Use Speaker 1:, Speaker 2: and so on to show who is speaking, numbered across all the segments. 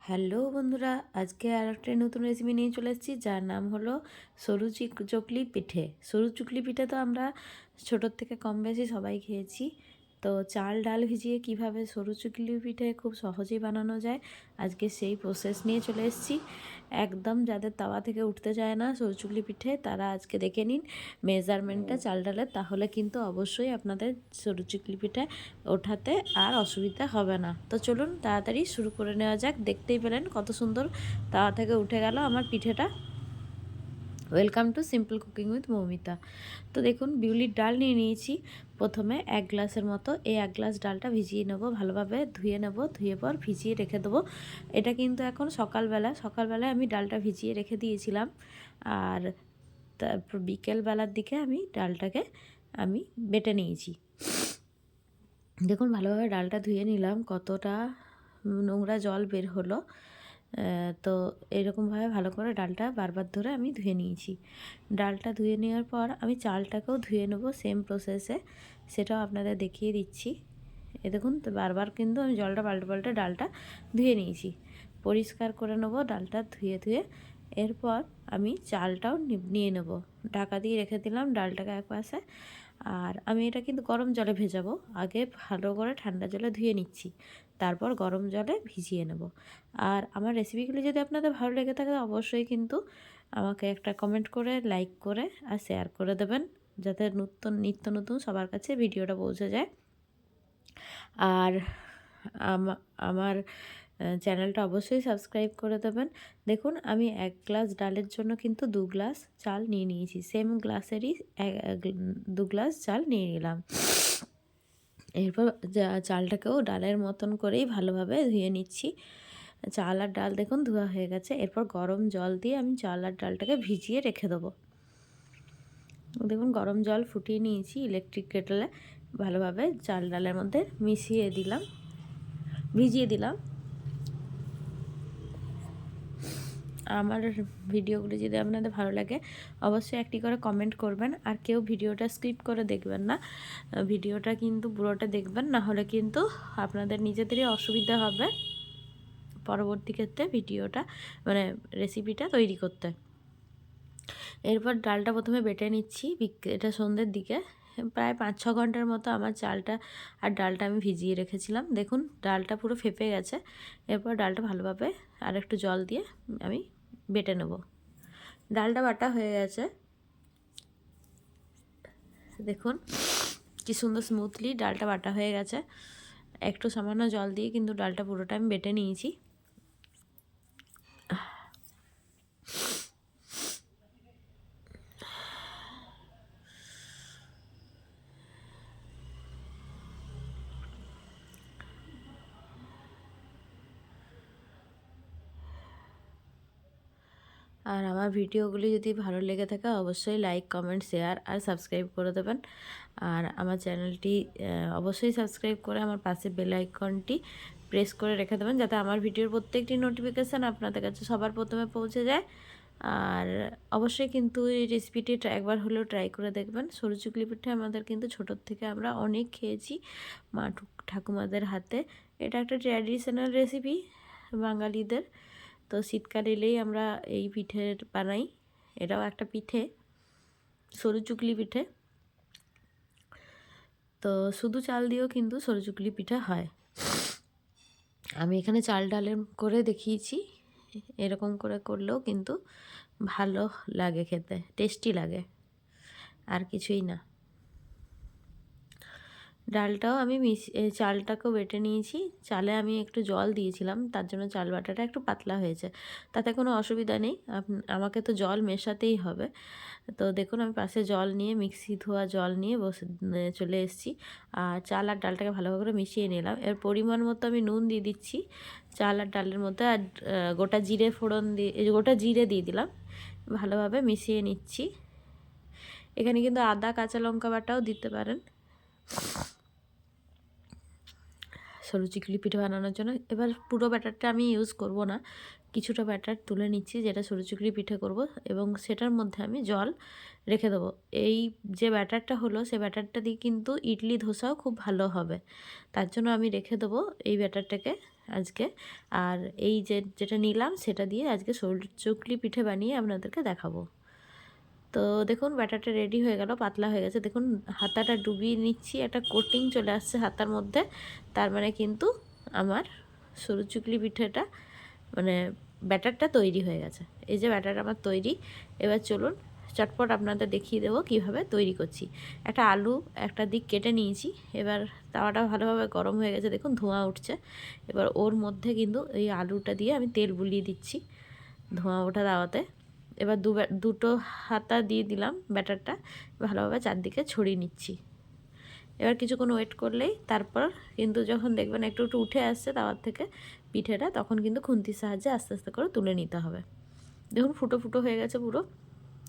Speaker 1: Hello বন্ধুরা, আজকে আর একটা নতুন রেসিপি নিয়ে চলে এসেছি, যার নাম হলো সরু চকলি পিঠে। সরু চকলি পিঠে তো আমরা ছোটোর থেকে কম বেশি সবাই খেয়েছি। তো চাল ডাল ভিজিয়ে কিভাবে সরু চকলি পিঠে খুব সহজেই বানানো যায়, আজকে সেই প্রসেস নিয়ে চলে এসেছি। একদম যাদের তাওয়া থেকে উঠতে চায় না সরু চকলি পিঠে, তারা আজকে দেখে নিন মেজারমেন্টটা চাল ডালের, তাহলে কিন্তু অবশ্যই আপনাদের সরু চকলি পিঠে ওঠাতে আর অসুবিধা হবে না। তো চলুন তাড়াতাড়ি শুরু করে নেওয়া যাক। দেখতেই পেলেন কত সুন্দর তাওয়া থেকে উঠে গেল আমার পিঠেটা। Welcome to simple cooking with Moumita. তো দেখুন বিউলির ডাল নিয়ে নিয়েছি। প্রথমে 1 গ্লাসের মতো এই 1 গ্লাস ডালটা ভিজিয়ে নেব, ভালোভাবে ধুয়ে নেব, ধুয়ে পর ভিজিয়ে রেখে দেবো। এটা কিন্তু এখন সকালবেলায় আমি ডালটা ভিজিয়ে রেখে দিয়েছিলাম, আর তারপর বিকেলবেলার দিকে আমি ডালটাকে বেটে নিয়েছি। দেখুন ভালোভাবে ডালটা ধুয়ে নিলাম, কতটা নোংরা জল বের হলো। তো এরকমভাবে ভালো করে ডালটা বারবার ধরে আমি ধুয়ে নিয়েছি। ডালটা ধুয়ে নেওয়ার পর আমি চালটাকেও ধুয়ে নেবো সেম প্রসেসে, সেটাও আপনাদের দেখিয়ে দিচ্ছি। দেখুন তো বারবার কিন্তু আমি জলটা পাল্টে ডালটা ধুয়ে নিয়েছি। পরিষ্কার করে নেবো ডালটা ধুয়ে। এরপর আমি চালটাও নিয়ে নেব, ঢাকা দিয়ে রেখে দিলাম ডালটাকে এক পাশে। আর আমি এটা কিন্তু গরম জলে ভেজাবো, আগে ভালো করে ঠান্ডা জলে ধুয়ে নিচ্ছি, তারপর গরম জলে ভিজিয়ে নেব। আর আমার রেসিপিগুলি যদি আপনাদের ভালো লেগে থাকে অবশ্যই কিন্তু আমাকে একটা কমেন্ট করে, লাইক করে আর শেয়ার করে দেবেন, যাতে নিত্য নতুন সবার কাছে ভিডিওটা পৌঁছে যায়। আর আমার চ্যানেলটা অবশ্যই সাবস্ক্রাইব করে দেবেন। দেখুন আমি 1 গ্লাস ডালের জন্য কিন্তু 2 গ্লাস চাল নিয়ে নিয়েছি, সেম গ্লাসেরই 2 গ্লাস চাল নিয়ে নিলাম। এরপর চালটাকেও ডালের মতন করেই ভালোভাবে ধুয়ে নিচ্ছি। চাল আর ডাল দেখুন ধোয়া হয়ে গেছে। এরপর গরম জল দিয়ে আমি চাল আর ডালটাকে ভিজিয়ে রেখে দেবো। দেখুন গরম জল ফুটিয়ে নিয়েছি ইলেকট্রিক কেটলে, ভালোভাবে চাল ডালের মধ্যে ভিজিয়ে দিলাম। আমার ভিডিওগুলি যদি আপনাদের ভালো লাগে অবশ্যই একটি করে কমেন্ট করবেন, আর কেউ ভিডিওটা স্কিপ করে দেখবেন না, ভিডিওটা কিন্তু পুরোটা দেখবেন, না হলে কিন্তু আপনাদের নিজেদেরই অসুবিধা হবে পরবর্তী ক্ষেত্রে ভিডিওটা রেসিপিটা তৈরি করতে। এরপর ডালটা প্রথমে বেটে নিচ্ছি। এটা সন্ধ্যের দিকে প্রায় 5-6 ঘন্টার মতো আমার চালটা আর ডালটা আমি ভিজিয়ে রেখেছিলাম। দেখুন ডালটা পুরো ফেপে গেছে। এরপর ডালটা ভালোভাবে আর একটু জল দিয়ে আমি বেটে নেব। ডালটা বাটা হয়ে গেছে, দেখুন কি সুন্দর স্মুথলি ডালটা বাটা হয়ে গেছে। একটু সামান্য জল দিয়ে কিন্তু ডালটা পুরোটা আমি বেটে নিয়েছি। আর আমার ভিডিওগুলি যদি ভালো লেগে থাকে অবশ্যই লাইক, কমেন্ট, শেয়ার আর সাবস্ক্রাইব করে দেবেন। আর আমার চ্যানেলটি অবশ্যই সাবস্ক্রাইব করে আমার পাশে বেল আইকনটি প্রেস করে রেখে দেবেন, যাতে আমার ভিডিওর প্রত্যেকটি নোটিফিকেশান আপনাদের কাছে সবার প্রথমে পৌঁছে যায়। আর অবশ্যই কিন্তু এই রেসিপিটি একবার হলেও ট্রাই করে দেখবেন। সরু চুকলি পিঠে আমাদের কিন্তু ছোটোর থেকে আমরা অনেক খেয়েছি মা ঠাকুমাদের হাতে। এটা একটা ট্র্যাডিশনাল রেসিপি বাঙালিদের। তো শীতকাল এলেই আমরা এই পিঠে বানাই। এটাও একটা পিঠে, সরু চুকলি পিঠে। তো শুধু চাল দিয়েও কিন্তু সরু চুকলি পিঠা হয়। আমি এখানে চাল ডালের করে দেখিয়েছি, এরকম করে করলেও কিন্তু ভালো লাগে, খেতে টেস্টি লাগে, আর কিছুই না। ডালটাও আমি চালটাকেও বেটে নিয়েছি। চালে আমি একটু জল দিয়েছিলাম, তার জন্য চাল বাটাটা একটু পাতলা হয়েছে, তাতে কোনো অসুবিধা নেই, আমাকে তো জল মেশাতেই হবে। তো দেখুন আমি পাশে জল নিয়ে, মিক্সি ধোয়া জল নিয়ে চলে এসেছি, আর চাল আর ডালটাকে ভালোভাবে করে মিশিয়ে নিলাম। এর পরিমাণ মতো আমি নুন দিয়ে দিচ্ছি চাল আর ডালের মধ্যে, আর গোটা জিরে দিয়ে দিলাম, ভালোভাবে মিশিয়ে নিচ্ছি। এখানে কিন্তু আদা, কাঁচা লঙ্কা বাটাও দিতে পারেন সরু চিকলি পিঠে বানানোর জন্য। এবার পুরো ব্যাটারটা আমি ইউজ করব না, কিছুটা ব্যাটার তুলে নিচ্ছি যেটা সরু চিকলি পিঠে করব, এবং সেটার মধ্যে আমি জল রেখে দেবো। এই যে ব্যাটারটা হলো সে ব্যাটারটা দিয়ে কিন্তু ইডলি ধোসাও খুব ভালো হবে, তার জন্য আমি রেখে দেবো এই ব্যাটারটাকে আজকে। আর এই যেটা নিলাম সেটা দিয়ে আজকে সরু চুকলি পিঠে বানিয়ে আপনাদেরকে দেখাবো। তো দেখুন ব্যাটারটা রেডি হয়ে গেল, পাতলা হয়ে গেছে। দেখুন হাতাটা ডুবিয়ে নিচ্ছি, একটা কোটিং চলে আসছে হাতার মধ্যে, তার মানে কিন্তু আমার সরু চুকলি পিঠেটা মানে ব্যাটারটা তৈরি হয়ে গেছে। এই যে ব্যাটার আমার তৈরি। এবার চলুন চটপট আপনাদের দেখিয়ে দেবো কীভাবে তৈরি করছি। একটা আলু একটা দিক কেটে নিয়েছি। এবার তাওয়াটা ভালোভাবে গরম হয়ে গেছে, দেখুন ধোঁয়া উঠছে। এবার ওর মধ্যে কিন্তু এই আলুটা দিয়ে আমি তেল বুলিয়ে দিচ্ছি ধোঁয়া ওঠা তাওয়াতে। এবার দুটো হাতা দিয়ে দিলাম ব্যাটারটা, ভালোভাবে চারদিকে ছড়িয়ে নিচ্ছি। এবার কিছুক্ষণ ওয়েট করলেই তারপর কিন্তু যখন দেখবেন একটু একটু উঠে আসছে তাওয়ার থেকে পিঠেটা, তখন কিন্তু খুন্তির সাহায্যে আস্তে আস্তে করে তুলে নিতে হবে। দেখুন ফুটো ফুটো হয়ে গেছে পুরো,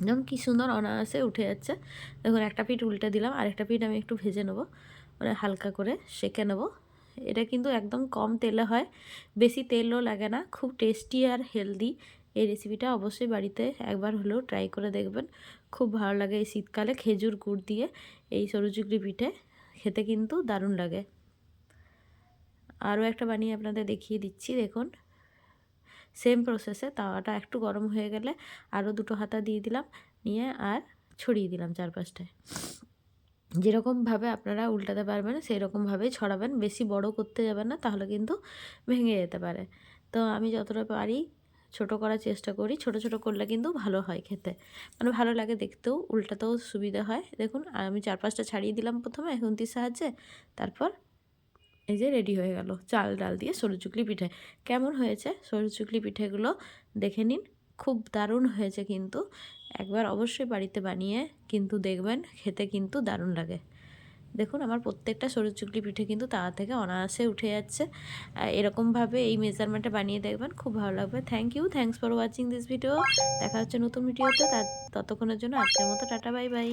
Speaker 1: যেমন কী সুন্দর অনায়াসে উঠে যাচ্ছে। দেখুন একটা পিঠ উল্টে দিলাম, আরেকটা পিঠ আমি একটু ভেজে নেবো, মানে হালকা করে সেঁকে নেবো। এটা কিন্তু একদম কম তেলে হয়, বেশি তেলও লাগে না, খুব টেস্টি আর হেলদি। এই রেসিপিটা অবশ্যই বাড়িতে একবার হলেও ট্রাই করে দেখবেন, খুব ভালো লাগে। এই শীতকালে খেজুর গুড় দিয়ে এই সরু চুকলি পিঠে খেতে কিন্তু দারুণ লাগে। আরও একটা বানিয়ে আপনাদের দেখিয়ে দিচ্ছি। দেখুন সেম প্রসেসে তাওয়াটা একটু গরম হয়ে গেলে আরও দুটো হাতা দিয়ে দিলাম, নিয়ে আর ছড়িয়ে দিলাম চারপাশটায়। যেরকমভাবে আপনারা উল্টাতে পারবেন সেই রকমভাবেই ছড়াবেন, বেশি বড় করতে যাবেন না, তাহলে কিন্তু ভেঙে যেতে পারে। তো আমি যতটা পারি ছোট করার চেষ্টা করি, ছোট ছোট করলে কিন্তু ভালো হয় খেতে, মানে ভালো লাগে দেখতেও, উল্টাতেও সুবিধা হয়। দেখুন আমি চারপাশটা ছাড়িয়ে দিলাম প্রথমে খুন্তির সাহায্যে, তারপর এই যে রেডি হয়ে গেল চাল ডাল দিয়ে সরু চুকলি পিঠে। কেমন হয়েছে সরু চুকলি পিঠেগুলো দেখে নিন, খুব দারুণ হয়েছে কিন্তু। একবার অবশ্যই বাড়িতে বানিয়ে কিন্তু দেখবেন, খেতে কিন্তু দারুণ লাগে। দেখুন আমার প্রত্যেকটা সরু চুকলি পিঠে কিন্তু তাওয়া থেকে অনায়াসে উঠে যাচ্ছে। এরকমভাবে এই মেজারমেন্টে বানিয়ে দেখবেন, খুব ভালো লাগবে। Thanks for watching this video. দেখা হচ্ছে নতুন ভিডিওতে, ততক্ষণের জন্য আজকের মতো টাটা, বাই বাই।